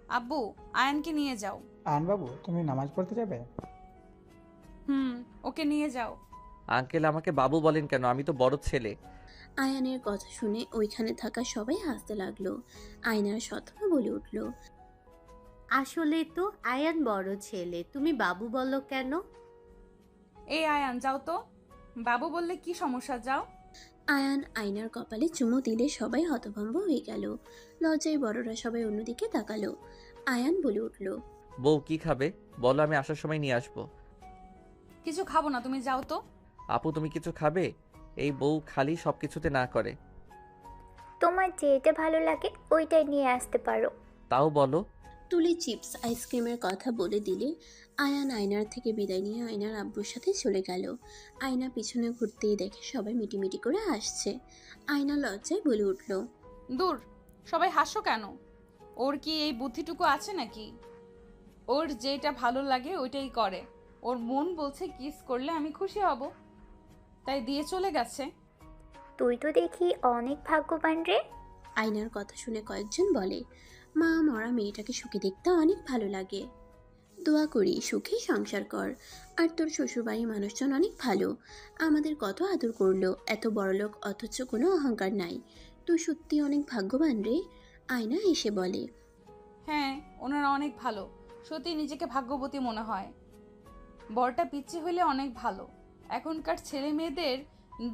আব্বু, আয়ানকে নিয়ে যাও। বাবু, তুমি নামাজ পড়তে যাবে? হুম, ওকে নিয়ে যাও। আঙ্কেল আমাকে বাবু বলেন কেন? আমি তো বড় ছেলে। আয়ানের কথা শুনে ওইখানে থাকা সবাই হাসতে লাগলো। আয়নার সৎমা বলে উঠল, আসলে তো আয়ান বড় ছেলে, তুমি বাবু বলো কেন? এই আয়ান, যাও তো। বাবু বললে কি সমস্যা, যাও। আয়ান আয়নার কপালে চুমু দিলে সবাই হতভম্ব হয়ে গেল। লজ্জায় বড়রা সবাই অন্যদিকে তাকালো। আয়ান বলে উঠল, বউ কি খাবে বলো, আমি আসার সময় নিয়ে আসবো। কিছু খাবো না, তুমি যাও তো। আপু তুমি কিছু খাবে? এই বউ খালি সব কিছুতে না করে। তোমার যেটা ভালো লাগে ওইটাই নিয়ে আসতে পারো। তাও বলো। তুলি চিপস আইসক্রিমের কথা বলে দিলে আয়ান আয়নার থেকে বিদায় নিয়ে আয়নার আব্বুর সাথে চলে গেল। আয়না পিছনে ঘুরতেই দেখে সবাই মিটিমিটি করে হাসছে। আয়না লজ্জায় বলে উঠল, দূর, সবাই হাসো কেন? ওর কি এই বুদ্ধিটুকু আছে নাকি? ওর যেটা ভালো লাগে ওইটাই করে। ওর মন বলছে কিস করলে আমি খুশি হব, তাই দিয়ে চলে গেছে। তুই তো দেখি অনেক ভাগ্যবান রে। আয়নার কথা শুনে কয়েকজন বলে, মা মরা মেয়েটাকে সুখে দেখতে অনেক ভালো লাগে। দোয়া করি সুখে সংসার কর। আর তোর শ্বশুরবাড়ির মানুষজন অনেক ভালো, আমাদের কত আদর করলো, এত বড়লোক অথচ কোনো অহংকার নাই। তুই সত্যি অনেক ভাগ্যবান রে। আয়না এসে বলে, হ্যাঁ, ওনারা অনেক ভালো। সত্যি নিজেকে ভাগ্যবতী মনে হয়। বরটা পিচ্ছি হইলে অনেক ভালো। এখনকার ছেলে মেয়েদের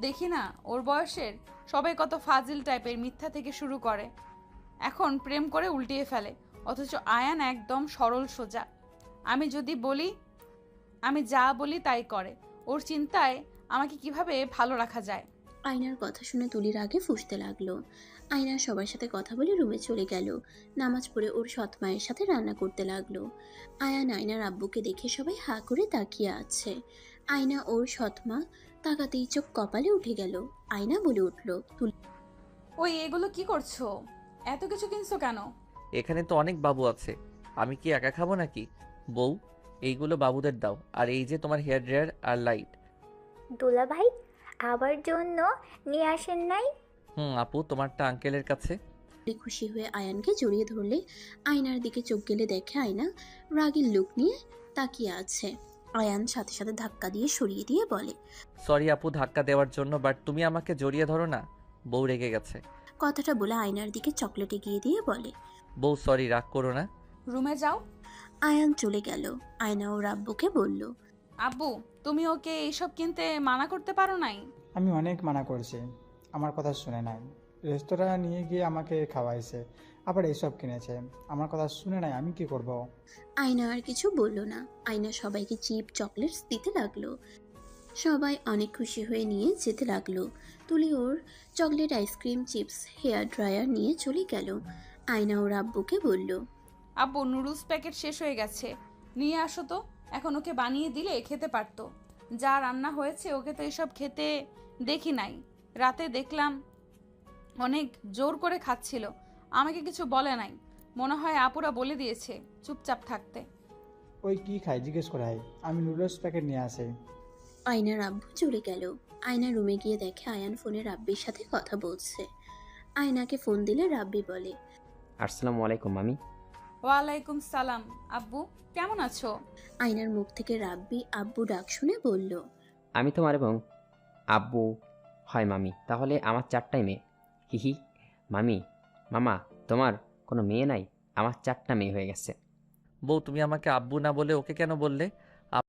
দেখি না, ওর বয়সের সবাই কত ফাজিল টাইপের, মিথ্যা থেকে শুরু করে, এখন প্রেম করে উল্টিয়ে ফেলে। অথচ আয়ান একদম সরল সোজা। আমি যদি বলি, আমি যা বলি তাই করে। ওর চিন্তায় আমাকে কিভাবে ভালো রাখা যায়। আয়নার কথা শুনে তুলির আগে ফুঁসতে লাগলো। আয়না সবার সাথে কথা বলে রুমে চলে গেল। নামাজ পড়ে ওর সৎ মায়ের সাথে রান্না করতে লাগলো। আয়ান আয়নার আব্বুকে দেখে সবাই হা করে তাকিয়ে আছে। আয়না ওর সৎ মা তাকাতেই চোখ কপালে উঠে গেল। আয়না বলে উঠল, তুলি ওই, এগুলো কি করছো? এত কিছু কিনছো কেন? এখানে তো অনেক বাবু আছে, আমি কি একা খাবো নাকি? বউ, এইগুলো বাবুদের দাও। আর এই যে তোমার হেয়ার ড্রায়ার আর লাইট। দোলা ভাই আবার জন্য নিয়ে আসেন নাই? আপু তোমারটা আঙ্কেলের কাছে। খুশি হয়ে আয়ানকে জড়িয়ে ধরলে আয়নার দিকে চোখ গেলে দেখে আয়না রাগের লুক নিয়ে তাকিয়ে আছে। আয়ান সাথে সাথে ধাক্কা দিয়ে সরিয়ে দিয়ে বলে, সরি আপু ধাক্কা দেওয়ার জন্য, বাট তুমি আমাকে জড়িয়ে ধরো না। বউ রেগে গেছে। কথাটা বলে আয়নার দিকে চকলেট এগিয়ে দিয়ে বলে, বউ সরি, রাগ করো না। রুমে যাও। আয়ান চলে গেল। আয়না ওর আব্বুকে বলল, আব্বু, তুমি ওকে এইসব কিনতে মানা করতে পারো নাই? আমি অনেক মানা করছি, আমার কথা শুনে নাই। রেস্তোরাঁ নিয়ে গিয়ে আমাকে খাওয়াইছে, আবার এইসব কিনেছে, আমার কথা শুনে নাই, আমি কি করব? আয়না আর কিছু বলল না। আয়না সবাইকে চিপ চকলেটস দিতে লাগলো। সবাই অনেক খুশি হয়ে নিয়ে যেতে লাগলো। তুলি ওর chocolate ice cream chips hair dryer নিয়ে চলে গেল। আয়না ওর আব্বুকে বলল, আব্বু, নুডলস প্যাকেট শেষ হয়ে গেছে, নিয়ে আসো তো। এখন ওকে বানিয়ে দিলে খেতে পারতো। যা রান্না হয়েছে ওকে তো এসব খেতে দেখি নাই। রাতে দেখলাম অনেক জোর করে খাচ্ছিল, আমাকে কিছু বলে নাই। মনে হয় আপুরা বলে দিয়েছে চুপচাপ থাকতে। ওই কি খায় জিজ্ঞেস করাই, আমি নুডলস প্যাকেট নিয়ে আসি। আয়নার আব্বু চলে গেল। আয়না রুমে গিয়ে দেখে আয়ান ফোনে রাব্বির সাথে কথা বলছে। আয়নাকে ফোন দিলে রাব্বি বলে, আসসালামু আলাইকুম মামি। ওয়ালাইকুম সালাম। আব্বু, কেমন আছো? আয়নার মুখ থেকে রাব্বি আব্বু ডাক শুনে বলল, আমি তোমার এবং আব্বু হয় মামি, তাহলে আমার চারটাই মেয়ে। হিহি। মামি, মামা, তোমার কোনো মেয়ে নাই? আমার চারটা মেয়ে হয়ে গেছে। বউ তুমি আমাকে আব্বু না বলে ওকে কেন বললে?